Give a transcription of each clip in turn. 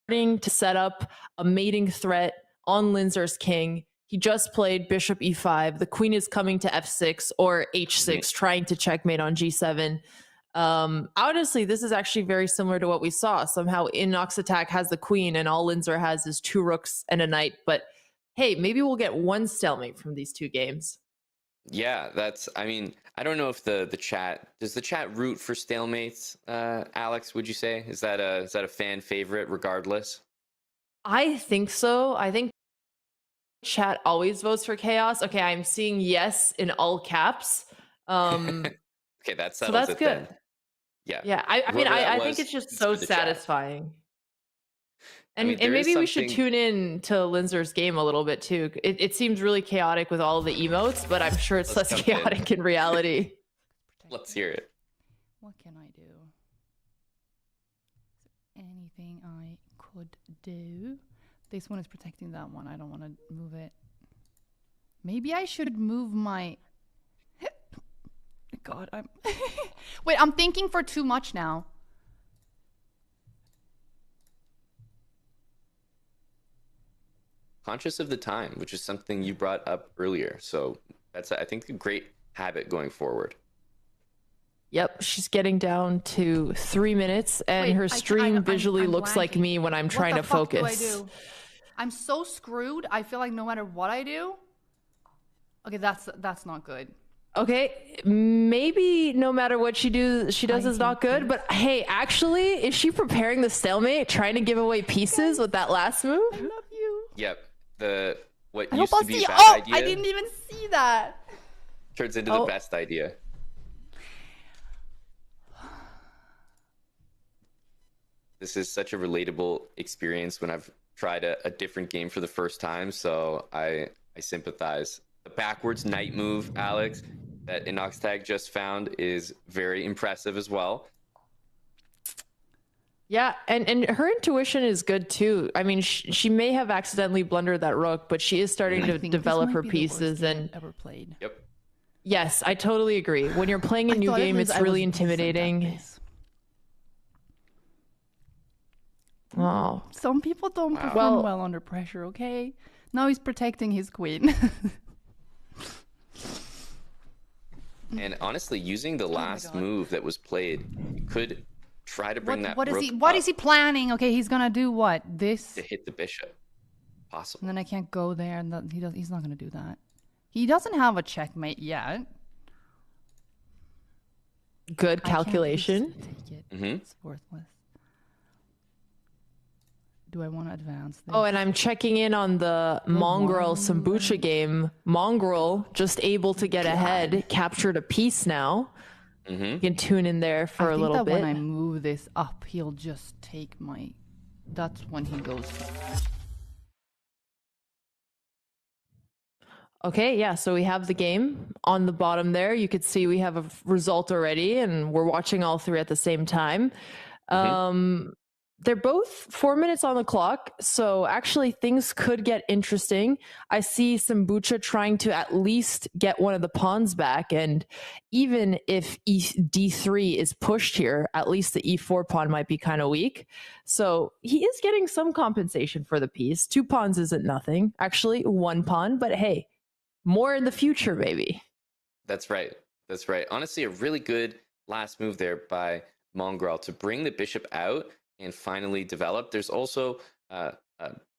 to set up a mating threat on Linzer's king. He just played bishop e5. The queen is coming to f6 or h6, trying to checkmate on g7. Honestly, this is actually very similar to what we saw. Somehow Inox attack has the queen and all Linzer has is 2 rooks and a knight. But hey, maybe we'll get one stalemate from these 2 games. Yeah, I mean, I don't know if does the chat root for stalemates, Alex, would you say? Is that a fan favorite regardless? I think so. I think chat always votes for chaos. Okay, I'm seeing yes in all caps. Okay, that settles so that's it good. then. Yeah. Yeah, I mean, I think it's just so satisfying. And, and maybe we should tune in to Linzer's game a little bit too. It seems really chaotic with all of the emotes, but I'm sure it's less chaotic in reality. Let's hear it. What can I do? Is there anything I could do? This one is protecting that one. I don't want to move it. Maybe I should move my... God, I'm... Wait, I'm thinking for too much now. Conscious of the time, which is something you brought up earlier. So that's, I think, a great habit going forward. Yep, she's getting down to 3 minutes, and her stream visually looks like me when I'm trying to focus. What the fuck do I do? I'm so screwed. I feel like no matter what I do... Okay, that's not good. Okay, maybe no matter what she does is not good, but hey, actually, is she preparing the stalemate, trying to give away pieces with that last move? I love you. Yep. What used to be a bad idea... I didn't even see that. Turns into the best idea. This is such a relatable experience when I've tried a different game for the first time, so I sympathize. The backwards knight move, Alex, that Inoxtag just found is very impressive as well. Yeah, and her intuition is good too. I mean, she may have accidentally blundered that rook, but she is starting to develop her pieces and ever played. Yep. Yes, I totally agree. When you're playing a new game, it's really intimidating. Oh, some people don't perform well under pressure. Okay, now he's protecting his queen. And honestly, using the last move that was played, you could try to bring what is he planning? Okay, he's gonna do what? This to hit the bishop, possible. And then I can't go there, and he's not gonna do that. He doesn't have a checkmate yet. Good calculation. Take it. It's worthless. Do I want to advance this? Oh, and I'm checking in on the Mongrel Sambucha game. Mongrel just able to get ahead, captured a piece now. You can tune in there for a little bit. When I move this up, he'll just take my... That's when he goes... Okay, yeah, so we have the game on the bottom there. You could see we have a result already, and we're watching all 3 at the same time. They're both 4 minutes on the clock, so actually things could get interesting. I see Sambucha trying to at least get one of the pawns back, and even if d3 is pushed here, at least the e4 pawn might be kind of weak. So he is getting some compensation for the piece. 2 pawns isn't nothing. Actually, 1 pawn, but hey, more in the future, maybe. That's right. That's right. Honestly, a really good last move there by Mongrel to bring the bishop out and finally develop. There's also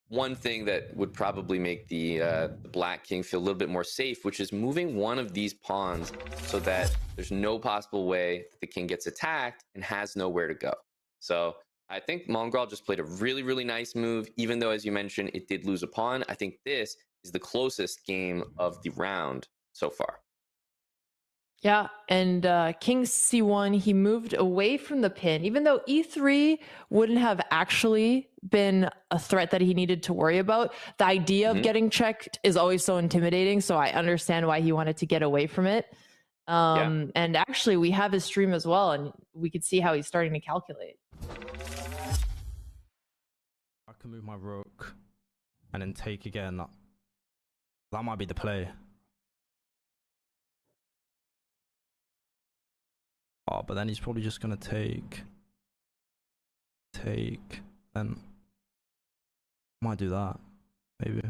one thing that would probably make the black king feel a little bit more safe, which is moving one of these pawns so that there's no possible way that the king gets attacked and has nowhere to go. So I think Mongrel just played a really, really nice move, even though, as you mentioned, it did lose a pawn. I think this is the closest game of the round so far. Yeah, and king c1, he moved away from the pin, even though e3 wouldn't have actually been a threat that he needed to worry about. The idea of getting checked is always so intimidating, so I understand why he wanted to get away from it. And actually, we have his stream as well, and we could see how he's starting to calculate. I can move my rook and then take again. That might be the play. Oh, but then he's probably just going to take, and Might do that. Maybe.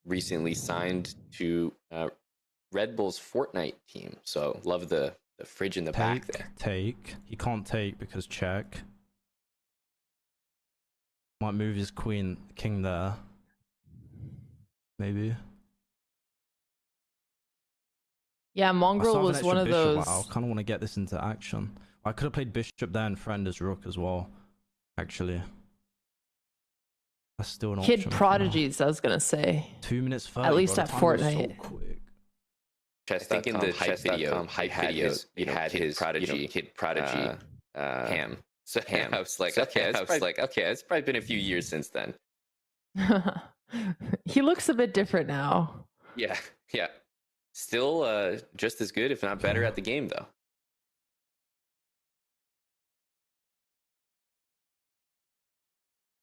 Recently signed to Red Bull's Fortnite team. So love the fridge in the back there. Take. He can't take because check. Might move his king there. Maybe. Yeah, Mongrel was one of those. I kind of want to get this into action. I could have played bishop there and friend as rook as well. Actually. That's still an option. Kid prodigies, I was gonna say. 2 minutes 30. At least at Fortnite. So quick. I think in the hype video, he had his prodigy, kid prodigy ham. So ham. I was like, okay, it's probably been a few years since then. He looks a bit different now. Yeah. Still just as good, if not better, at the game though.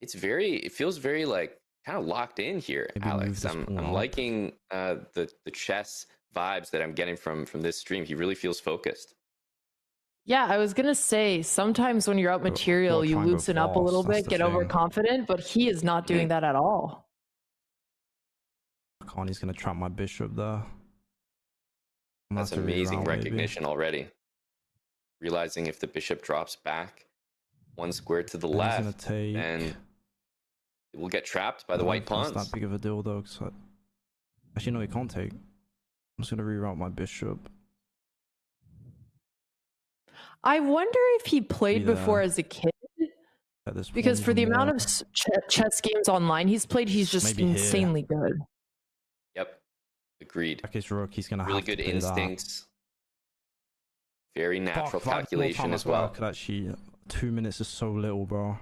It feels very like kind of locked in here, maybe Alex. I'm liking the chess vibes that I'm getting from this stream. He really feels focused. Yeah, I was gonna say sometimes when you're out material, you loosen up a little bit, get overconfident, but he is not doing that at all. He's gonna trap my bishop there. That's amazing recognition already. Realizing if the bishop drops back one square to the left, and it will get trapped by the white pawns. It's not that big of a deal though. Actually, no, he can't take. I'm just gonna reroute my bishop. I wonder if he played before as a kid. Because for the amount of chess games online he's played, he's just insanely good. Yep, agreed. Like his rook, he's gonna really have good to instincts. Very natural calculation as well. Actually, 2 minutes is so little, bro.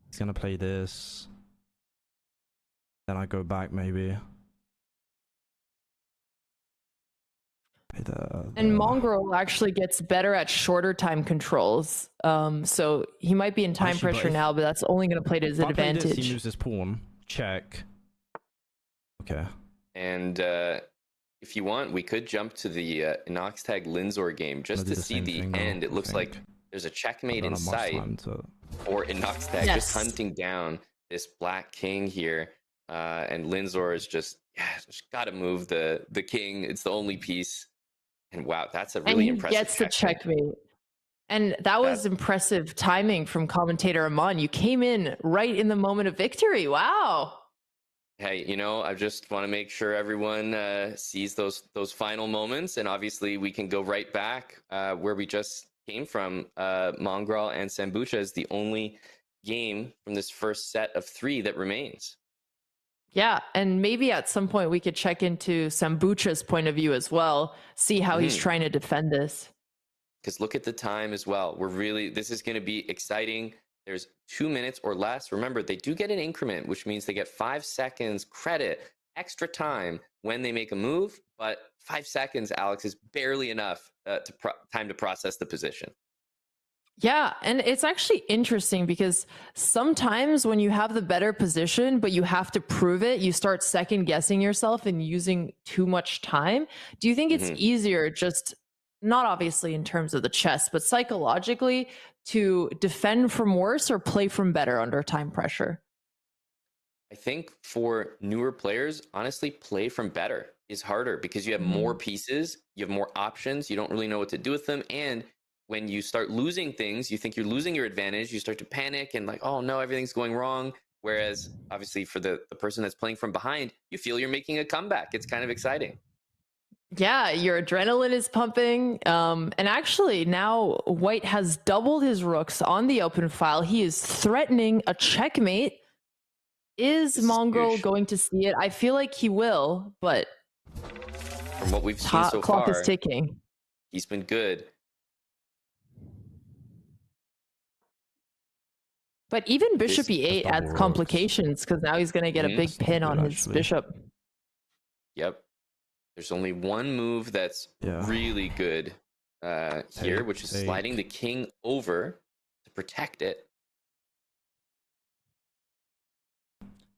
He's gonna play this. Then I go back maybe. And Mongrel actually gets better at shorter time controls. So he might be in time pressure now, but that's only going to play to his advantage. He moves his pawn. Check. Okay. And if you want, we could jump to the Inoxtag Linzor game just to see the end. It looks like there's a checkmate in sight for Inoxtag, just hunting down this black king here. And Linzor is just got to move the king. It's the only piece. And wow, that's a really impressive checkmate. Gets the checkmate. And that was impressive timing from commentator Amon. You came in right in the moment of victory. Wow. Hey, I just want to make sure everyone sees those final moments. And obviously we can go right back where we just came from. Mongrel and Sambucha is the only game from this first set of 3 that remains. Yeah, and maybe at some point we could check into Sambucha's point of view as well, see how he's trying to defend this. Because look at the time as well. This is going to be exciting. There's 2 minutes or less. Remember, they do get an increment, which means they get 5 seconds credit, extra time when they make a move. But 5 seconds, Alex, is barely enough time to process the position. Yeah, and it's actually interesting because sometimes when you have the better position, but you have to prove it, you start second guessing yourself and using too much time. Do you think it's easier, just not obviously in terms of the chess, but psychologically, to defend from worse or play from better under time pressure? I think for newer players, honestly, play from better is harder because you have more pieces, you have more options, you don't really know what to do with them, and when you start losing things, you think you're losing your advantage, you start to panic and like, oh no, everything's going wrong. Whereas obviously for the person that's playing from behind, you feel you're making a comeback. It's kind of exciting. Yeah, your adrenaline is pumping. And actually now White has doubled his rooks on the open file. He is threatening a checkmate. Is Mongrel going to see it? I feel like he will, but from what we've seen so far, clock is ticking. He's been good. But even bishop e8 adds complications because now he's going to get a big pin on his bishop. Yep. There's only one move that's really good here, which is sliding the king over to protect it.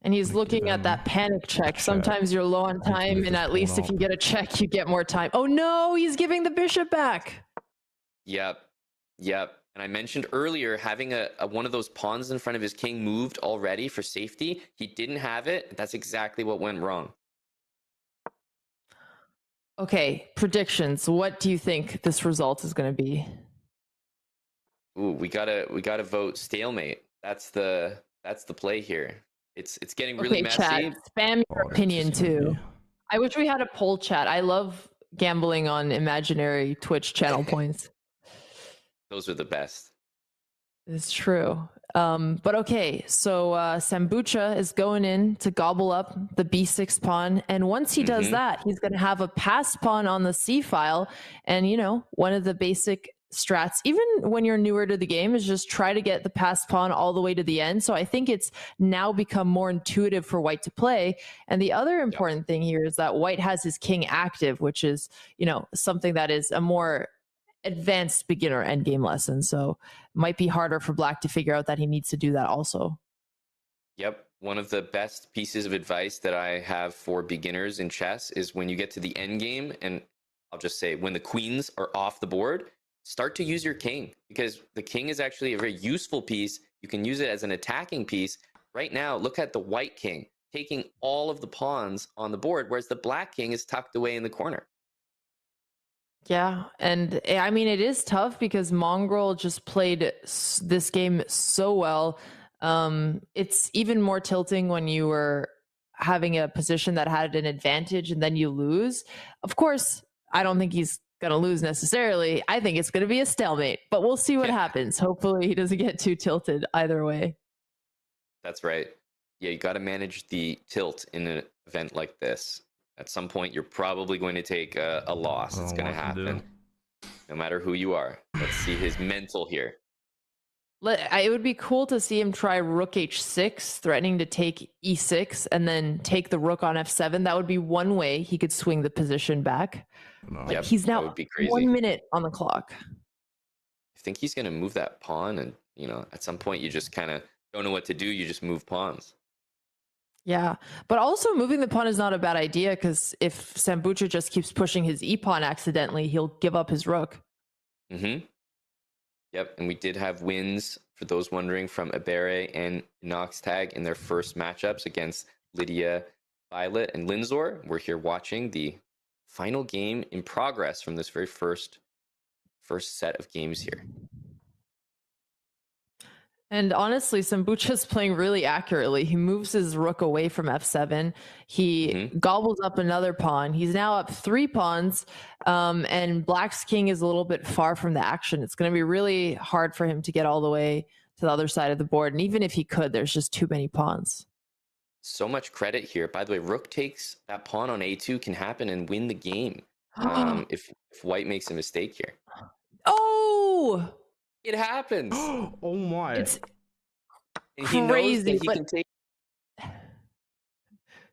And he's looking at that panic check. Sometimes you're low on time, and at least if you get a check, you get more time. Oh no, he's giving the bishop back. Yep. And I mentioned earlier having a one of those pawns in front of his king moved already for safety. He didn't have it. That's exactly what went wrong. Okay, predictions. What do you think this result is going to be? Ooh, we gotta vote stalemate. That's the play here. It's getting really Okay, chat, messy. spam your Oh, opinion it's gonna too. be- I wish we had a poll chat. I love gambling on imaginary Twitch channel points. Those are the best. It's true. But okay, so Sambucha is going in to gobble up the b6 pawn. And once he does that, he's going to have a passed pawn on the c file. And, you know, one of the basic strats, even when you're newer to the game, is just try to get the passed pawn all the way to the end. So I think it's now become more intuitive for white to play. And the other important thing here is that white has his king active, which is, you know, something that is a more advanced beginner endgame lesson. So it might be harder for black to figure out that he needs to do that also. Yep. One of the best pieces of advice that I have for beginners in chess is when you get to the end game, and I'll just say when the queens are off the board, start to use your king, because the king is actually a very useful piece. You can use it as an attacking piece. Right now, look at the white king taking all of the pawns on the board, whereas the black king is tucked away in the corner. Yeah, and I mean, it is tough because Mongrel just played this game so well. It's even more tilting when you were having a position that had an advantage and then you lose. Of course, I don't think he's going to lose necessarily. I think it's going to be a stalemate, but we'll see what happens. Hopefully he doesn't get too tilted either way. That's right. Yeah, you got to manage the tilt in an event like this. At some point, you're probably going to take a loss. It's going to happen, no matter who you are. Let's see his mental here. It would be cool to see him try rook h6, threatening to take e6, and then take the rook on f7. That would be one way he could swing the position back. Yep, he's now that would be crazy. 1 minute on the clock. I think he's going to move that pawn, and you know, at some point, you just kind of don't know what to do. You just move pawns. Yeah, but also moving the pawn is not a bad idea, because if Sambucha just keeps pushing his e-pawn accidentally, he'll give up his rook. Mm-hmm. Yep, and we did have wins, for those wondering, from Ibere and Inoxtag in their first matchups against Lydia, Violet, and Linzor. We're here watching the final game in progress from this very first set of games here. And honestly, Sambucha's playing really accurately. He moves his rook away from f7. He gobbles up another pawn. He's now up 3 pawns, and black's king is a little bit far from the action. It's going to be really hard for him to get all the way to the other side of the board. And even if he could, there's just too many pawns. So much credit here. By the way, rook takes that pawn on a2 can happen and win the game if white makes a mistake here. Oh! It happens. Oh my! It's and crazy. He knows that he but can take.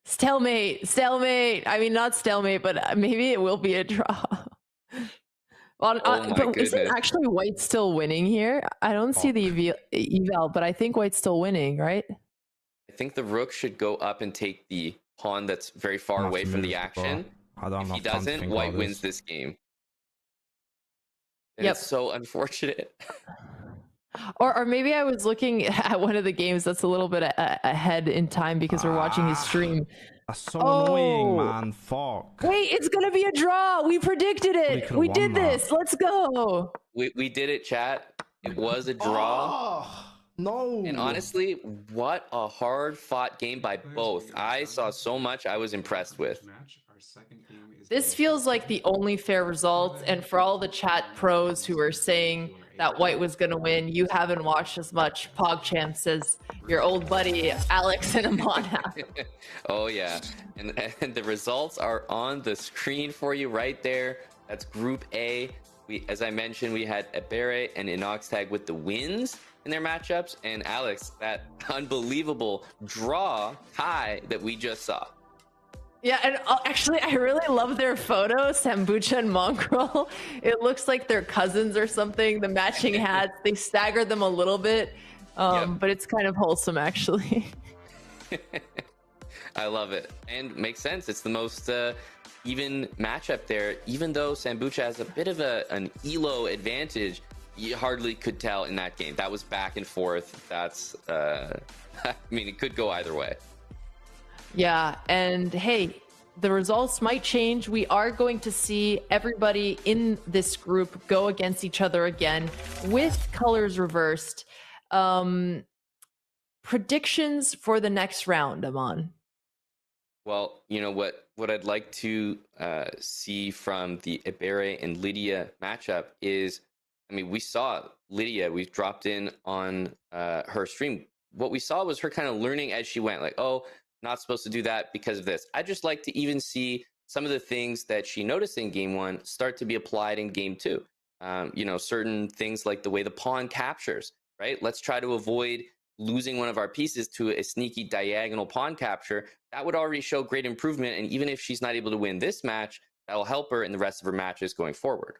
Stalemate. I mean, not stalemate, but maybe it will be a draw. Well, Oh my but goodness. isn't actually white still winning here? I don't see the eval, but I think white's still winning, right? I think the rook should go up and take the pawn that's very far away from the action. If he doesn't, white wins this game. And it's so unfortunate. Or maybe I was looking at one of the games that's a little bit ahead in time because we're watching his stream. That's so annoying, man. Fuck. Wait, it's going to be a draw. We predicted it. We did this. Let's go. We did it, chat. It was a draw. Oh, no. And honestly, what a hard-fought game by both. I saw so much I was impressed with. This feels like the only fair result, and for all the chat pros who are saying that white was going to win, you haven't watched as much PogChamps as your old buddy Alex and Amon have. Oh yeah, and the results are on the screen for you right there. That's Group A. As I mentioned, we had Ibere and Inoxtag with the wins in their matchups, and Alex, that unbelievable draw tie that we just saw. Yeah, and actually, I really love their photo, Sambucha and Mongrel. It looks like they're cousins or something. The matching hats, they staggered them a little bit, but it's kind of wholesome, actually. I love it, and makes sense. It's the most even matchup there. Even though Sambucha has a bit of an elo advantage, you hardly could tell in that game. That was back and forth. That's I mean, it could go either way. Yeah, and hey, the results might change. We are going to see everybody in this group go against each other again with colors reversed. Predictions for the next round, Aman. Well, you know what I'd like to see from the Ibere and Lydia matchup is, I mean, we saw Lydia. We dropped in on her stream. What we saw was her kind of learning as she went. Like, oh, not supposed to do that because of this. I just like to even see some of the things that she noticed in game one start to be applied in game two. You know, certain things like the way the pawn captures. Right. Let's try to avoid losing one of our pieces to a sneaky diagonal pawn capture. That would already show great improvement. And even if she's not able to win this match, that'll help her in the rest of her matches going forward.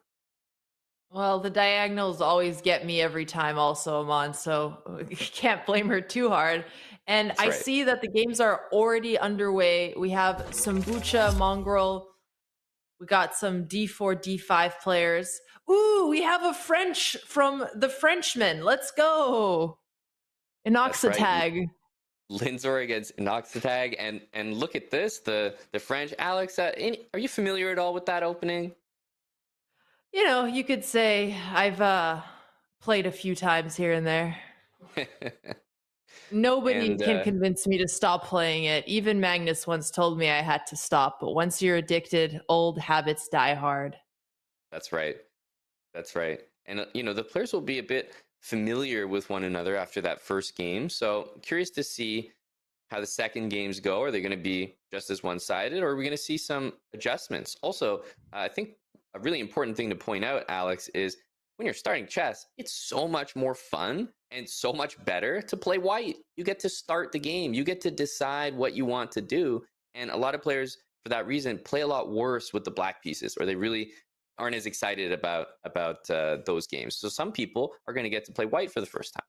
Well, the diagonals always get me every time also, Aman, so you can't blame her too hard. And That's I right. see that the games are already underway. We have some Bucha, Mongrel. We got some D4, D5 players. Ooh, we have a French from the Frenchmen. Let's go. Inoxitag. Right. Linzor against Inoxitag, and look at this, the French. Alex, are you familiar at all with that opening? You know, you could say I've played a few times here and there. Nobody can convince me to stop playing it. Even Magnus once told me I had to stop, but once you're addicted, old habits die hard. That's right. That's right. And, you know, the players will be a bit familiar with one another after that first game. So curious to see how the second games go. Are they going to be just as one-sided, or are we going to see some adjustments? Also, I think a really important thing to point out, Alex, is when you're starting chess, it's so much more fun and so much better to play white. You get to start the game. You get to decide what you want to do. And a lot of players, for that reason, play a lot worse with the black pieces, or they really aren't as excited about those games. So some people are going to get to play white for the first time.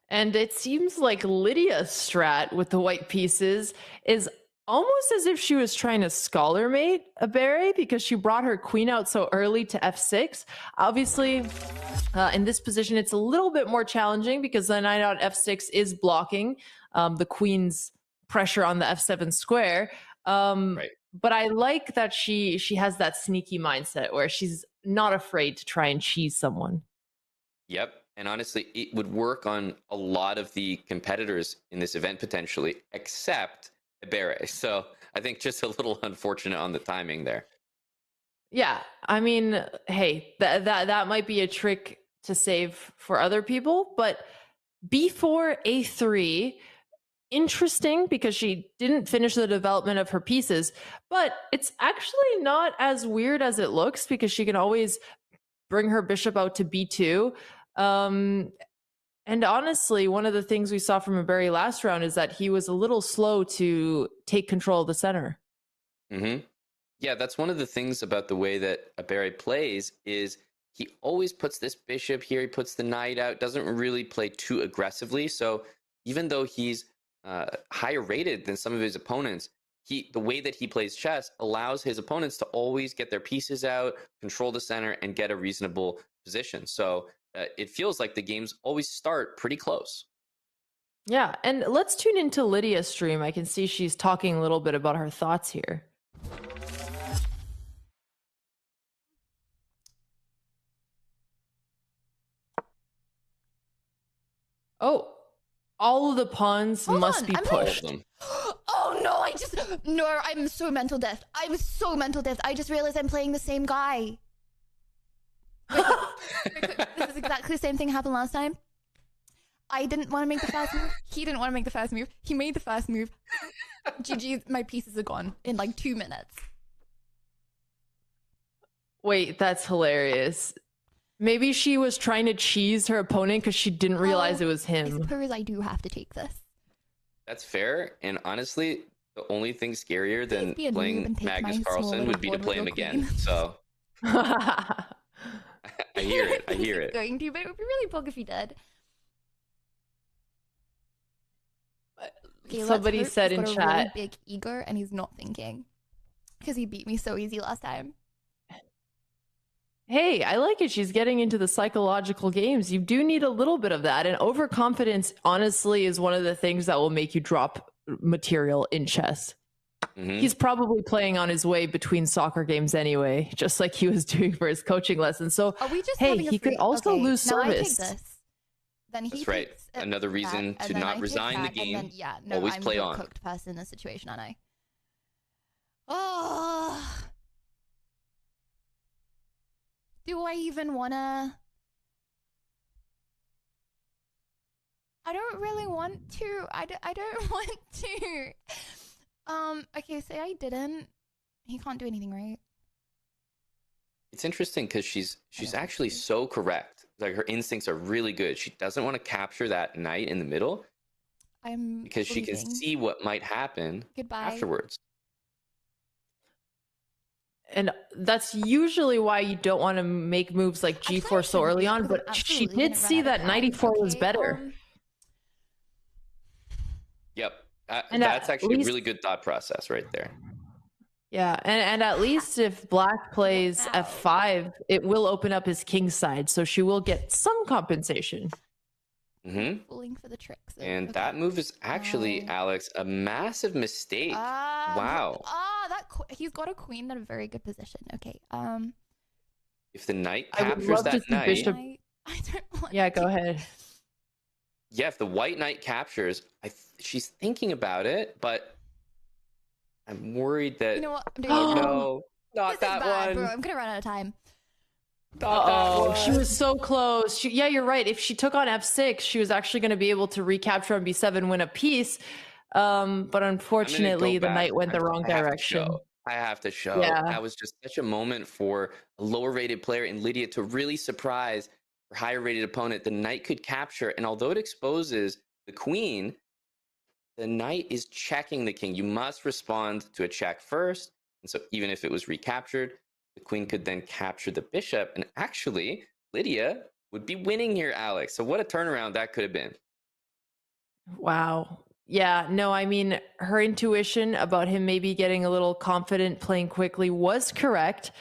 And it seems like Lydia's strat with the white pieces is almost as if she was trying to scholar mate Ibere, because she brought her queen out so early to f6. Obviously, in this position, it's a little bit more challenging because the knight on f6 is blocking the queen's pressure on the f7 square. Right. But I like that she has that sneaky mindset where she's not afraid to try and cheese someone. Yep. And honestly, it would work on a lot of the competitors in this event potentially, except Ibere. So I think just a little unfortunate on the timing there. Yeah, I mean, hey, that might be a trick to save for other people, but b4, a3, interesting because she didn't finish the development of her pieces, but it's actually not as weird as it looks because she can always bring her bishop out to b2. And honestly, one of the things we saw from Ibere last round is that he was a little slow to take control of the center. Mm-hmm. Yeah, that's one of the things about the way that Ibere plays is he always puts this bishop here. He puts the knight out, doesn't really play too aggressively. So even though he's higher rated than some of his opponents, the way that he plays chess allows his opponents to always get their pieces out, control the center, and get a reasonable position. So it feels like the games always start pretty close. Yeah, and let's tune into Lydia's stream. I can see she's talking a little bit about her thoughts here. Oh, all of the pawns must be pushed. Oh no, I'm so mental death. I'm so mental death. I just realized I'm playing the same guy. This is exactly the same thing happened last time. I didn't want to make the fast move. He didn't want to make the fast move. He made the fast move. GG, my pieces are gone in like 2 minutes. Wait, that's hilarious. Maybe she was trying to cheese her opponent because she didn't realize it was him. I suppose I do have to take this. That's fair. And honestly, the only thing scarier than playing Magnus Carlsen would be to play him again. So I hear it. I hear it. Going to, but it would be really bug if he did. Okay, somebody said in chat, really big ego, and he's not thinking because he beat me so easy last time. Hey, I like it. She's getting into the psychological games. You do need a little bit of that. And overconfidence, honestly, is one of the things that will make you drop material in chess. He's probably playing on his way between soccer games anyway, just like he was doing for his coaching lessons. So, Are we just hey, having a he could free- also okay, lose now I take service. this. Then he That's right. takes Another reason that, to and then I not take resign the that, and game. then, yeah, no, Always I'm play the on. cooked person in this situation, aren't I? Oh. Do I even wanna? I don't really want to. I don't want to. Okay, say I didn't. He can't do anything, right? It's interesting because she's don't actually see. so correct. Like her instincts are really good. She doesn't want to capture that knight in the middle I'm because she can leaving. see what might happen Goodbye. afterwards. And that's usually why you don't want to make moves like Actually, I G4 so shouldn't early be, on, because I'm but she absolutely did gonna run see out of that time. 94 was Okay, better. Yep. And That's at actually a least- really good thought process right there. Yeah, and at least if Black plays Wow. F5, it will open up his king side, so she will get some compensation. Falling for the tricks. And that move is actually, No. Alex, a massive mistake. Wow. He's got a queen in a very good position. Okay. If the knight I would captures love to that see knight, Bishop- I don't want Yeah, to. go ahead. yeah, if the white knight captures, she's thinking about it, but I'm worried that. You know what? I'm doing Oh it now. no, not This that is bad, one. bro. I'm gonna run out of time. Not that Oh, one. she was so close. Yeah, you're right. If she took on F6, she was actually going to be able to recapture on B7, win a piece. But I'm gonna unfortunately, go the back. knight went the wrong I have to direction. show. I have to show. Yeah. That was just such a moment for a lower rated player in Lydia to really surprise her higher rated opponent. The knight could capture, and although it exposes the queen, the knight is checking the king. You must respond to a check first. And so even if it was recaptured, the queen could then capture the bishop. And actually, Lydia would be winning here, Alex. So what a turnaround that could have been. Wow. Yeah, no, I mean, her intuition about him maybe getting a little confident playing quickly was correct.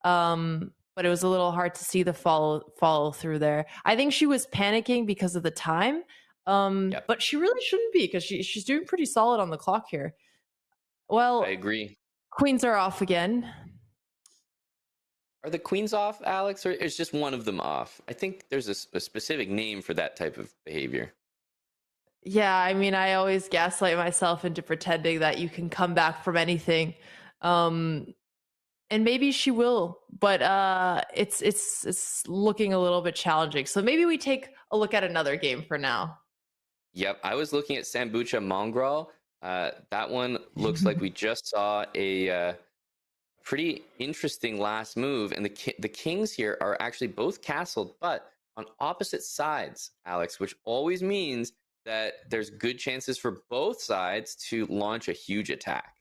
But it was a little hard to see the follow through there. I think she was panicking because of the time. Yep. But she really shouldn't be because she's doing pretty solid on the clock here. Well, I agree. queens are off again. Are the queens off, Alex, or is just one of them off? I think there's a specific name for that type of behavior. Yeah, I mean, I always gaslight myself into pretending that you can come back from anything. And maybe she will, but it's looking a little bit challenging. So maybe we take a look at another game for now. Yep, I was looking at Sambucha Mongrel. That one looks like we just saw a pretty interesting last move, and the kings here are actually both castled, but on opposite sides, Alex, which always means that there's good chances for both sides to launch a huge attack.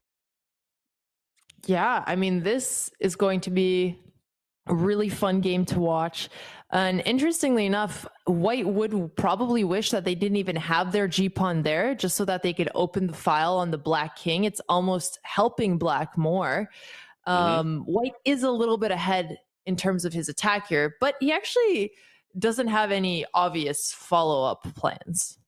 Yeah, I mean, this is going to be a really fun game to watch. And interestingly enough, White would probably wish that they didn't even have their G-pawn there just so that they could open the file on the Black king. It's almost helping Black more. White is a little bit ahead in terms of his attack here, but he actually doesn't have any obvious follow-up plans.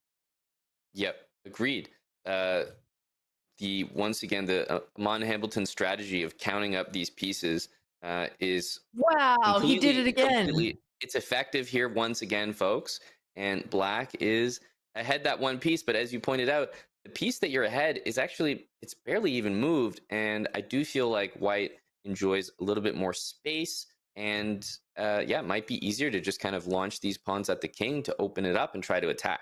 Yep, agreed. Once again, the Amon Hamilton strategy of counting up these pieces is wow, he did it again. It's effective here once again, folks. And Black is ahead that one piece, but as you pointed out, the piece that you're ahead is actually, it's barely even moved. And I do feel like White enjoys a little bit more space, and it might be easier to just kind of launch these pawns at the king to open it up and try to attack.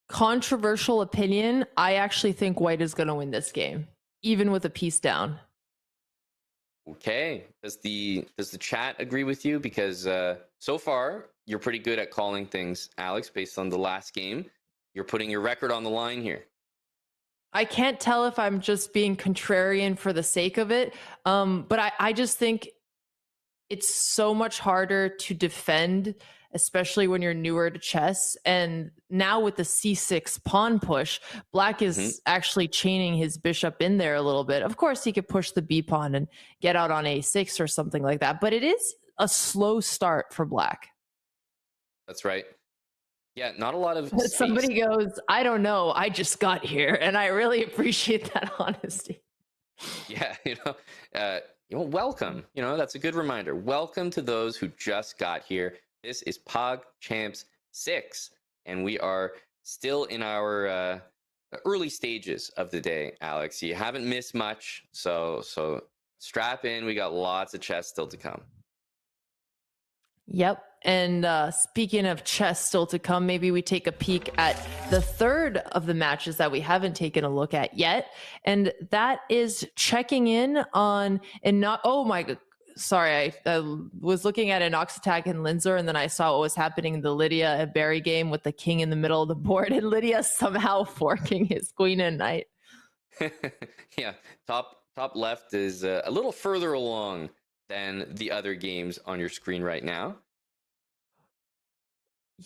Controversial opinion, I actually think White is going to win this game, even with a piece down. Okay. Does the chat agree with you? Because so far, you're pretty good at calling things, Alex, based on the last game. You're putting your record on the line here. I can't tell if I'm just being contrarian for the sake of it, but I just think it's so much harder to defend, especially when you're newer to chess. And now with the c6 pawn push, Black is actually chaining his bishop in there a little bit. Of course, he could push the b pawn and get out on a6 or something like that, but it is a slow start for Black. That's right. Yeah, not a lot of space. Somebody goes, I don't know, I just got here, and I really appreciate that honesty. Yeah, welcome. That's a good reminder. Welcome to those who just got here. This is Pog Champs 6, and we are still in our early stages of the day, Alex. You haven't missed much, so strap in. We got lots of chess still to come. Yep. And speaking of chess still to come, maybe we take a peek at the third of the matches that we haven't taken a look at yet. And that is checking in on, sorry, I was looking at Inoxattack and Linzer, and then I saw what was happening in the Lydia and Barry game with the king in the middle of the board, and Lydia somehow forking his queen and knight. Yeah, top left is a little further along than the other games on your screen right now.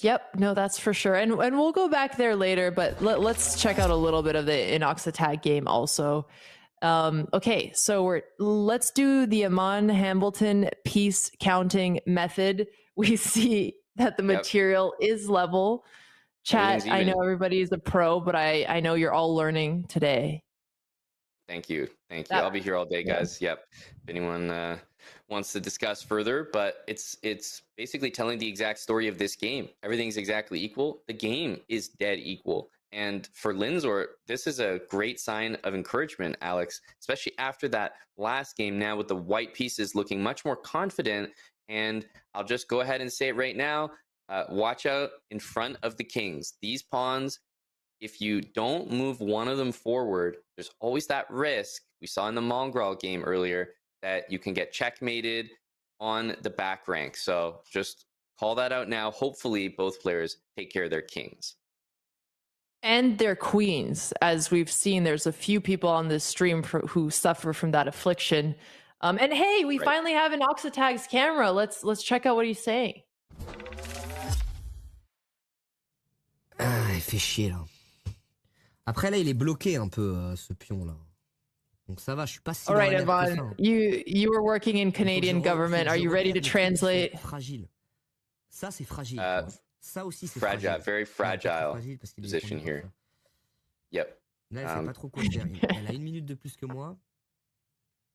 Yep, no, that's for sure. And we'll go back there later, but let's check out a little bit of the Inoxattack game also. Okay, so let's do the Amon Hambleton piece counting method. We see that the material is level. Chat, I know everybody's a pro, but I know you're all learning today. Thank you. I'll be here all day, guys. Yep. If anyone wants to discuss further, but it's basically telling the exact story of this game. Everything's exactly equal. The game is dead equal. And for Linzor, this is a great sign of encouragement, Alex, especially after that last game now with the white pieces looking much more confident. And I'll just go ahead and say it right now. Watch out in front of the kings. These pawns, if you don't move one of them forward, there's always that risk we saw in the Mongrel game earlier that you can get checkmated on the back rank. So just call that out now. Hopefully both players take care of their kings. And their queens. As we've seen, there's a few people on this stream who suffer from that affliction. And hey, we finally have an Inoxattack's camera. Let's check out what he's saying. Ah, il fait chier là. Après là, il est bloqué un peu ce pion là. Donc ça va, je suis pas si. All right, Yvonne, you were working in Canadian government. Are you ready to translate? Fragile. Ça c'est fragile. Ça aussi c'est fragile. Fragile. Very fragile position here. Yep. Là, elle sait pas trop quoi faire. Elle a 1 minute de plus que moi.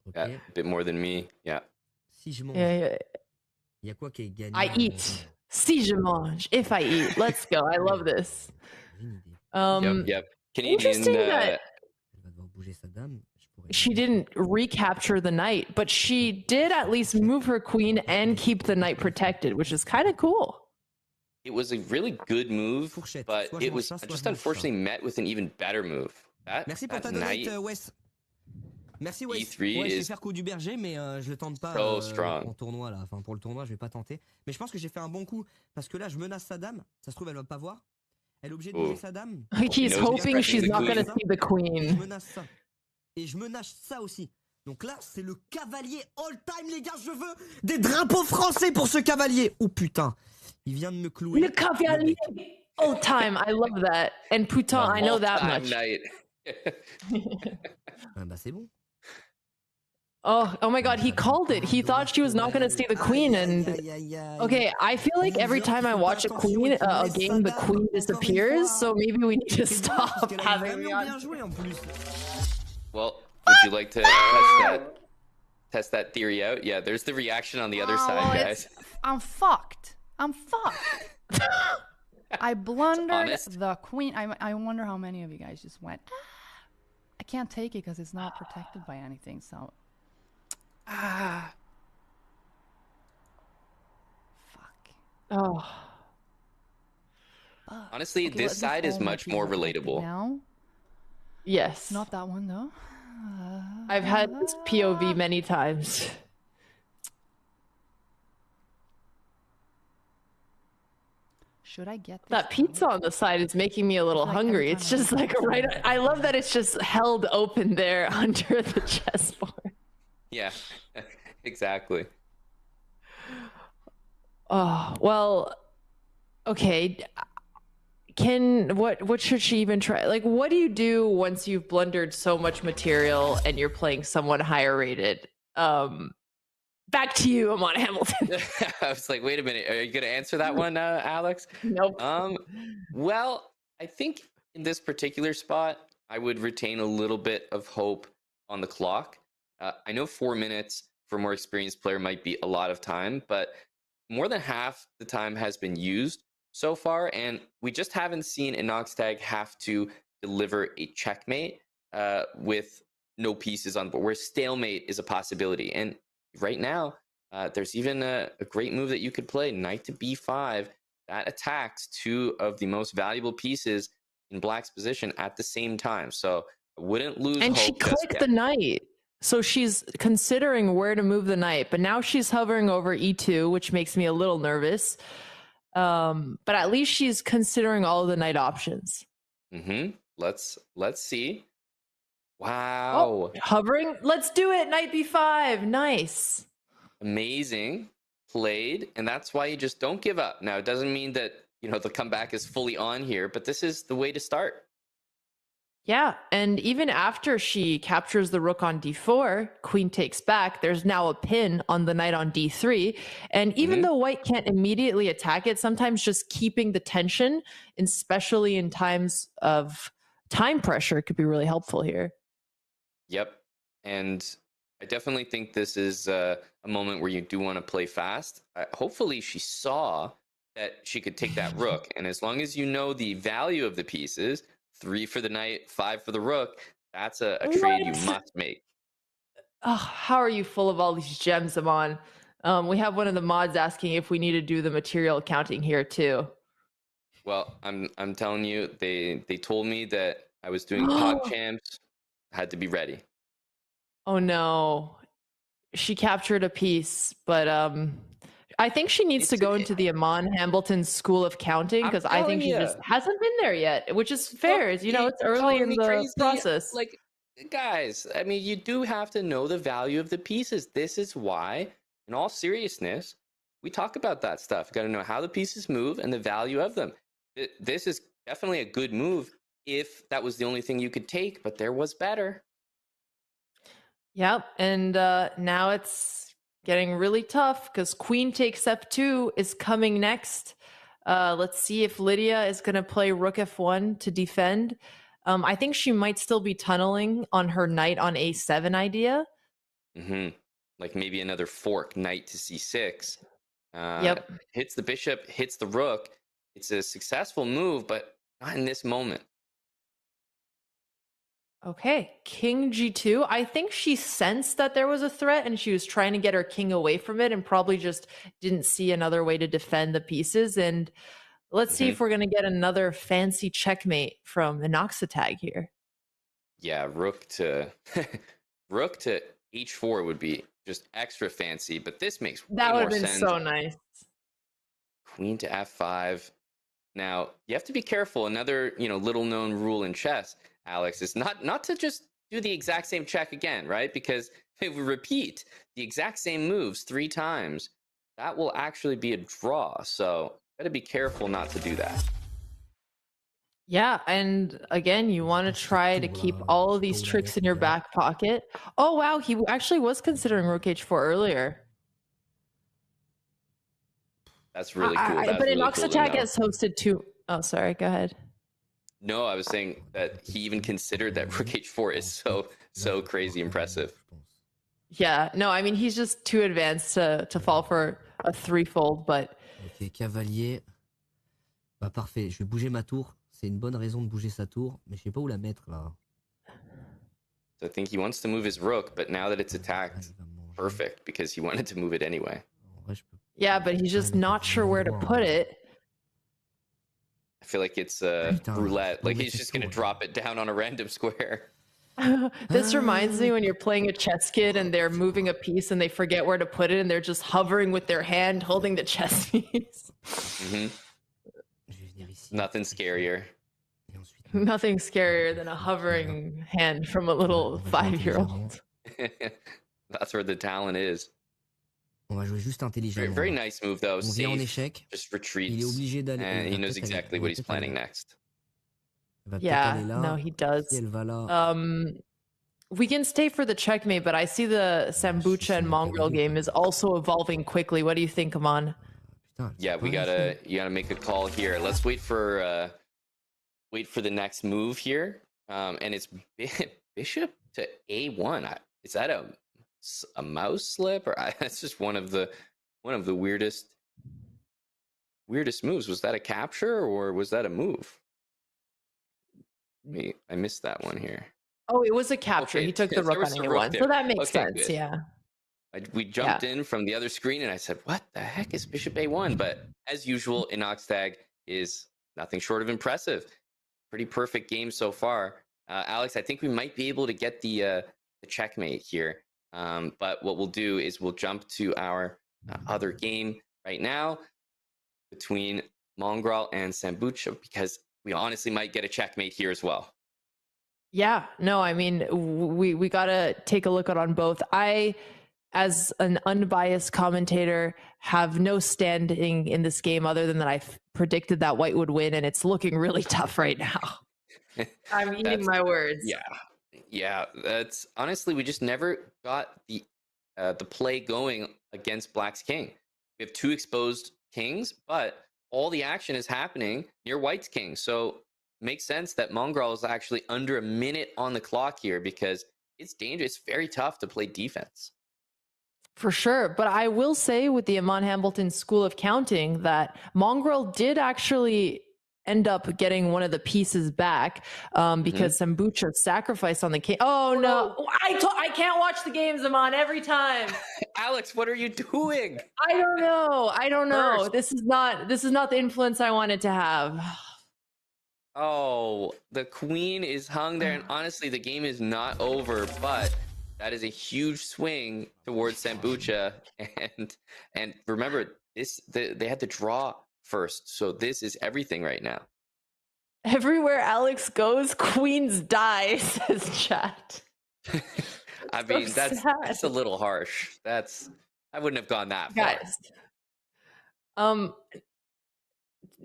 Okay. Yeah, a bit more than me. Yeah. Si je mange. Il y a quoi qui est gagné? I eat. Si je mange. If I eat. Let's go. I love this. Yep. Canadian. Interesting that she didn't recapture the knight, but she did at least move her queen and keep the knight protected, which is kind of cool. It was a really good move, but it was just unfortunately met with an even better move. Merci pour ta donate, Wes. Merci, Wes. E3 ouais, je vais faire coup du berger, mais je le tente pas en tournoi là. Enfin, pour le tournoi, je vais pas tenter. Mais je pense que j'ai fait un bon coup parce que là, je menace sa dame. Ça se trouve, elle va pas voir. Elle est obligée de bouger sa dame. He's hoping she's not going to see the queen. Je menace ça. Et je menace ça aussi. Donc là, c'est le cavalier all-time, les gars. Je veux des drapeaux français pour ce cavalier. Oh putain. Il vient de me clouer. Le cavalier all-time. I love that. And putain, I know that much. Bah c'est bon. Oh my God, he called it. He thought she was not going to see the queen. And okay, I feel like every time I watch a game, the queen disappears. So maybe we need to stop having me on. Well, would you like to test that theory out? Yeah, there's the reaction on the other side, guys. I'm fucked. I blundered the queen. I wonder how many of you guys just went, I can't take it because it's not protected by anything. So, fuck. Oh. Honestly, okay, this side is much more relatable. Now? Yes. Not that one though. I've had this POV many times. Should I get this that pizza on the side is making me a little hungry. It's just like I love that it's just held open there under the chessboard. Yeah, exactly. Oh, well, okay. What should she even try? Like, what do you do once you've blundered so much material and you're playing someone higher rated? Back to you, Amon Hamilton. I was like, wait a minute. Are you going to answer that one, Alex? Nope. Well, I think in this particular spot, I would retain a little bit of hope on the clock. I know 4 minutes for a more experienced player might be a lot of time, but more than half the time has been used so far, and we just haven't seen Inoxtag have to deliver a checkmate with no pieces on board, where stalemate is a possibility. And right now, there's even a great move that you could play, knight to b5, that attacks two of the most valuable pieces in black's position at the same time. So I wouldn't lose and hope. She clicked the knight. So she's considering where to move the knight, but now she's hovering over e2, which makes me a little nervous. But at least she's considering all of the knight options. Let's see. Wow. Oh, hovering. Let's do it. Knight b5. Nice. Amazing. Played. And that's why you just don't give up. Now, it doesn't mean that, the comeback is fully on here, but this is the way to start. Yeah, and even after she captures the rook on d4, queen takes back, there's now a pin on the knight on d3. And even though white can't immediately attack it, sometimes just keeping the tension, especially in times of time pressure, could be really helpful here. Yep. And I definitely think this is a moment where you do want to play fast. Hopefully she saw that she could take that rook. And as long as you know the value of the pieces, 3 for the knight, 5 for the rook, that's a trade you must make. Oh, how are you full of all these gems, Amon? We have one of the mods asking if we need to do the material counting here too. Well, I'm telling you, they told me that I was doing pod champs. I had to be ready. Oh no. She captured a piece, but I think she needs to go into the Amon Hamilton School of Counting, because I think she just hasn't been there yet, which is fair. It's early in the process. Like, guys, I mean, you do have to know the value of the pieces. This is why, in all seriousness, we talk about that stuff. You got to know how the pieces move and the value of them. This is definitely a good move if that was the only thing you could take, but there was better. Yep, and now it's getting really tough because queen takes f2 is coming next. Let's see if Lydia is going to play rook f1 to defend. I think she might still be tunneling on her knight on a7 idea. Like maybe another fork, knight to c6. Yep. Hits the bishop, hits the rook. It's a successful move, but not in this moment. Okay, king g2. I think she sensed that there was a threat and she was trying to get her king away from it and probably just didn't see another way to defend the pieces. And let's see if we're going to get another fancy checkmate from Inoxtag here. Yeah, rook to rook to h4 would be just extra fancy, but this makes way that would more have been sense. So nice. Queen to f5. Now, you have to be careful. Another, little known rule in chess, Alex, is not to just do the exact same check again, right? Because if we repeat the exact same moves 3 times, that will actually be a draw. So got to be careful not to do that. Yeah, and again, you want to try to keep all of these tricks in your back pocket. Oh, wow, he actually was considering rook h4 earlier. That's really cool. But Inoxtag has hosted 2... Oh, sorry, go ahead. No, I was saying that he even considered that rook h4 is so crazy impressive. Yeah, no, I mean, he's just too advanced to fall for a threefold, but... Ok, cavalier. Bah, parfait, je vais bouger ma tour. C'est une bonne raison de bouger sa tour, mais je sais pas où la mettre, là. So I think he wants to move his rook, but now that it's attacked, perfect, because he wanted to move it anyway. Yeah, but he's just not sure where to put it. I feel like it's roulette. Like, he's just going to drop it down on a random square. This reminds me when you're playing a chess kid and they're moving a piece and they forget where to put it and they're just hovering with their hand holding the chess piece. Nothing scarier. Nothing scarier than a hovering hand from a little 5-year-old. That's where the talent is. On va jouer juste intelligemment. Very nice move though. On vient en échec. Just retreats. Il est obligé d'aller. And he knows exactly what he's planning next. Yeah, no, he does. Si elle va là. We can stay for the checkmate, but I see the Sambucha and Mongrel game is also evolving quickly. What do you think, Aman? Yeah, you gotta make a call here. Let's wait for the next move here. And it's bishop to a1. Is that a mouse slip, or that's just one of the weirdest moves? Was that a capture or was that a move? I missed that one here. Oh, it was a capture. Okay, He took the rook on a1, so that makes sense. Good. Yeah. We jumped in from the other screen, and I said, "What the heck is bishop a1?" But as usual, Inoxtag is nothing short of impressive. Pretty perfect game so far. Alex, I think we might be able to get the checkmate here. But what we'll do is we'll jump to our other game right now between Mongrel and Sambucha, because we honestly might get a checkmate here as well. Yeah, no, I mean, we got to take a look at on both. I, as an unbiased commentator, have no standing in this game other than that I predicted that white would win, and it's looking really tough right now. I'm eating my words. Yeah. That's honestly, we just never got the play going against Black's king. We have two exposed kings, but all the action is happening near White's king. So makes sense that Mongrel is actually under a minute on the clock here, because it's dangerous. It's very tough to play defense. For sure. But I will say, with the Amon Hambleton School of Counting, that Mongrel did actually end up getting one of the pieces back because Sambucha sacrificed on the king. Oh, no. I can't watch the games, Amon, every time. Alex, what are you doing? I don't know. This is not the influence I wanted to have. Oh, the queen is hung there, and honestly, the game is not over, but that is a huge swing towards Sambucha, and remember, they had to draw first, so this is everything right now. Everywhere Alex goes, queens die, says chat. I mean, that's a little harsh. I wouldn't have gone that far. Guys,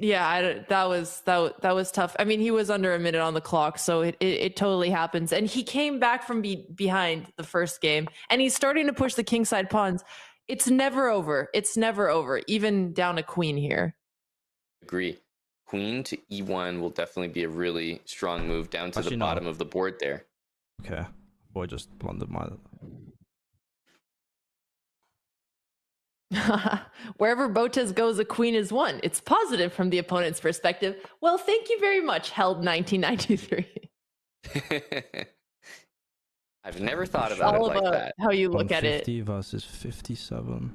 yeah, that was tough. I mean, he was under a minute on the clock, so it totally happens. And he came back from behind the first game, and he's starting to push the kingside pawns. It's never over. It's never over, even down a queen here. Agree. Queen to e1 will definitely be a really strong move down to the bottom of the board there. Okay. Boy, just blundered my... Wherever Botes goes, a queen is won. It's positive from the opponent's perspective. Well, thank you very much, Held 1993. I've never thought about it like that. How you look at it. 50 versus 57.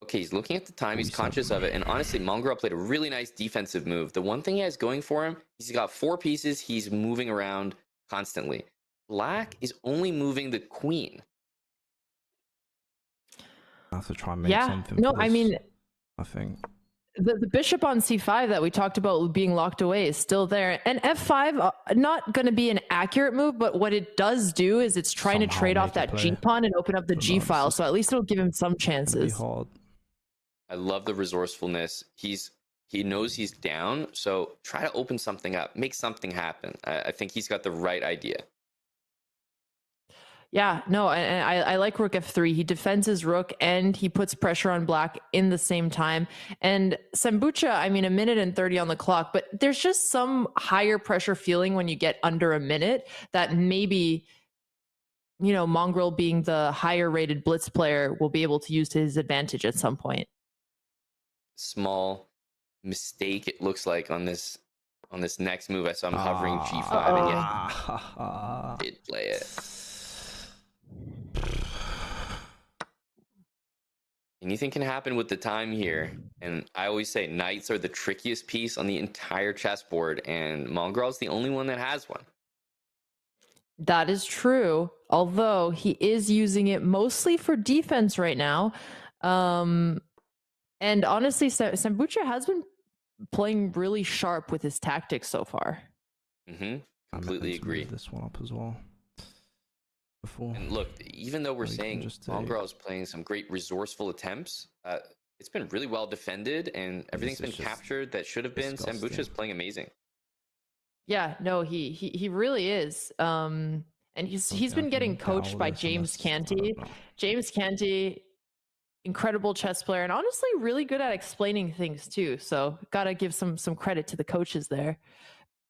Okay, he's looking at the time. He's conscious of it. And honestly, Mongrel played a really nice defensive move. The one thing he has going for him, he's got 4 pieces. He's moving around constantly. Black is only moving the queen. I have to try and make something. No, I mean, I think the bishop on c5 that we talked about being locked away is still there. And f5, not going to be an accurate move, but what it does do is it's trying to trade off that g pawn and open up the g file. So at least it'll give him some chances. I love the resourcefulness. He knows he's down, so try to open something up, make something happen. I think he's got the right idea. Yeah, no, and I like rook f3. He defends his rook and he puts pressure on black in the same time. And Sambucha, I mean, 1:30 on the clock, but there's just some higher pressure feeling when you get under a minute that maybe, Mongrel being the higher rated blitz player will be able to use to his advantage at some point. Small mistake, it looks like, on this next move. I saw him hovering g5 and yet did play it. Anything can happen with the time here, and I always say knights are the trickiest piece on the entire chessboard, and Mongrel's the only one that has one. That is true, although he is using it mostly for defense right now. And honestly, Sambucha has been playing really sharp with his tactics so far. Completely agree. This one up as well. And look, even though we're saying Mongrel is playing some great resourceful attempts, it's been really well defended and everything's been captured that should have been. Sambucha is playing amazing. Yeah, no, he really is. And And he's been getting coached by James Canty. James Canty, incredible chess player, and honestly really good at explaining things too. So gotta give some credit to the coaches there.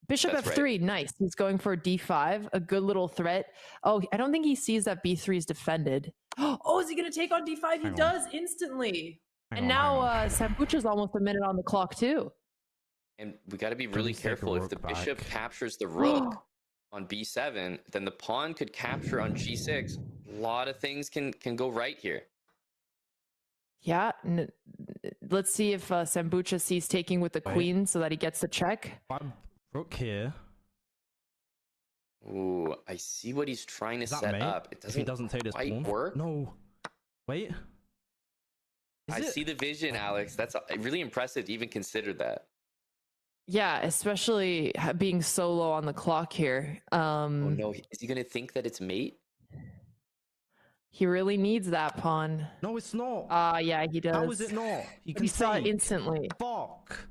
Bishop F3, right. Nice. He's going for d5, a good little threat. Oh, I don't think he sees that b3 is defended. Oh, is he going to take on d5? He does instantly. And now Sambucha's almost a minute on the clock too. And we got to be really careful. If the bishop captures the rook on b7, then the pawn could capture on g6. A lot of things can go right here. Yeah. Let's see if Sambucha sees taking with the queen so that he gets the check. Rook here. Ooh, I see what he's trying to set up. It doesn't take this quite work. No. Wait. I see the vision, Alex. That's really impressive to even consider that. Yeah, especially being so low on the clock here. Oh no, is he going to think that it's mate? He really needs that pawn. No, it's not. Yeah, he does. How is it not? He saw it instantly. Fuck.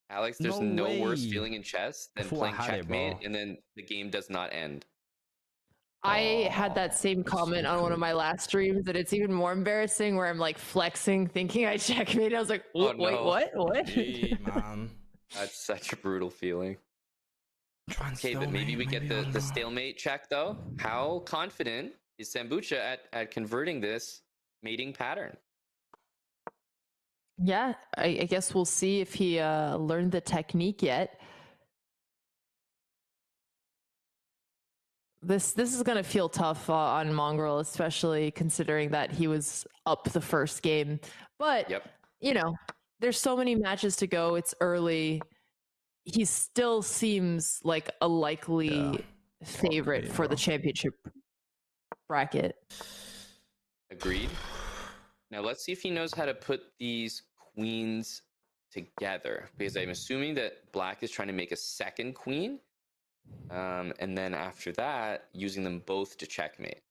Alex, there's no worse feeling in chess than playing checkmate and then the game does not end. I had that same comment on one of my last streams, that it's even more embarrassing where I'm like flexing, thinking I checkmate. I was like, wait, what? Hey, man. That's such a brutal feeling. Okay, but maybe we get the stalemate check though. How confident is Sambucha at converting this mating pattern? Yeah, I guess we'll see if he learned the technique yet. This is going to feel tough on Mongrel, especially considering that he was up the first game. But, you know, there's so many matches to go. It's early. He still seems like a likely favorite for the championship bracket. Agreed. Now let's see if he knows how to put these queens together, because I'm assuming that black is trying to make a second queen, and then after that using them both to checkmate.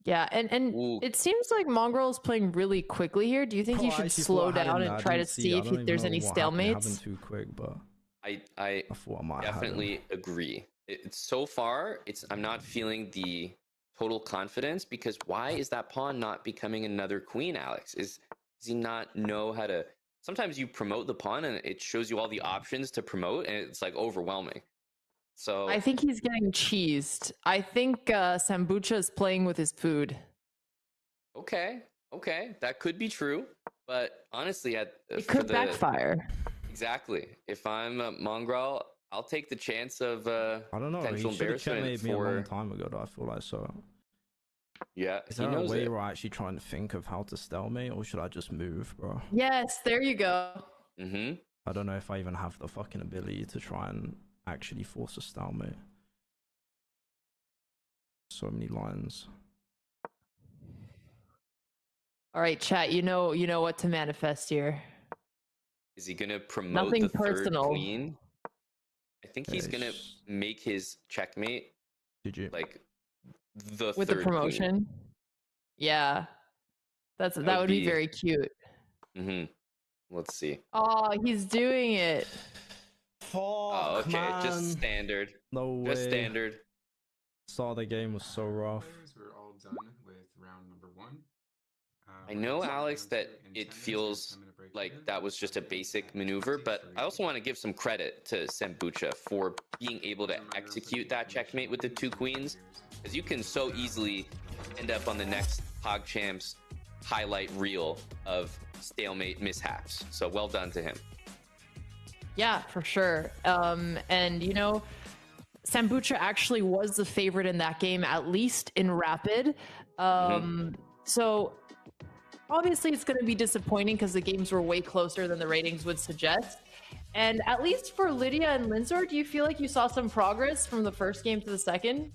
Yeah, and it seems like Mongrel is playing really quickly here. Do you think he should slow down and try to see if there's any stalemates? Too quick, but I definitely agree. So far, I'm not feeling the total confidence, because why is that pawn not becoming another queen, Alex? Does he not know how to... Sometimes you promote the pawn and it shows you all the options to promote and it's like overwhelming. So I think he's getting cheesed. I think Sambucha is playing with his food. Okay, that could be true, but honestly, it could backfire. Exactly. If I'm Mongrel, I'll take the chance of I don't know. potential He should have embarrassment me a long time ago, though. I feel like so. Yeah, is there a way we're actually trying to think of how to stalemate, or should I just move, bro? Yes, there you go. I don't know if I even have the fucking ability to try and actually force a stalemate. So many lines. All right, chat. You know what to manifest here. Is he gonna promote Nothing the personal. third queen? I think he's gonna make his checkmate. Like the with third the promotion. Queen. Yeah, that would be very cute. Let's see. Oh, he's doing it. Oh, okay, man. Just standard. No way. Just standard. Saw the game was so rough. We're all done with round number 1. I know, Alex, that it feels like that was just a basic maneuver, but I also want to give some credit to Sambucha for being able to execute that checkmate with the 2 queens, because you can so easily end up on the next PogChamps highlight reel of stalemate mishaps. So well done to him. Yeah, for sure. And you know, Sambucha actually was the favorite in that game, at least in rapid. So obviously it's going to be disappointing because the games were way closer than the ratings would suggest. And at least for Lydia and Linzor, do you feel like you saw some progress from the first game to the second?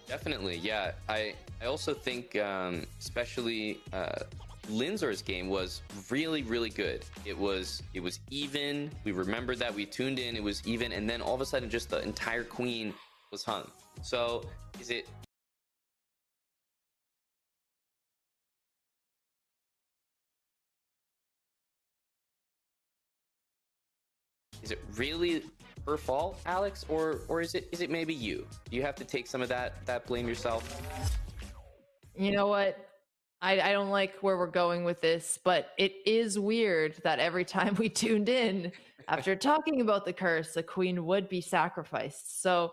Definitely, yeah. I also think especially Linzor's game was really, really good. It was even. We remembered that. We tuned in. It was even. And then all of a sudden, just the entire queen was hung. So is it... Is it really her fault, Alex, or is it maybe you? Do you have to take some of that blame yourself? You know what? I don't like where we're going with this, but it is weird that every time we tuned in, after talking about the curse, the queen would be sacrificed. So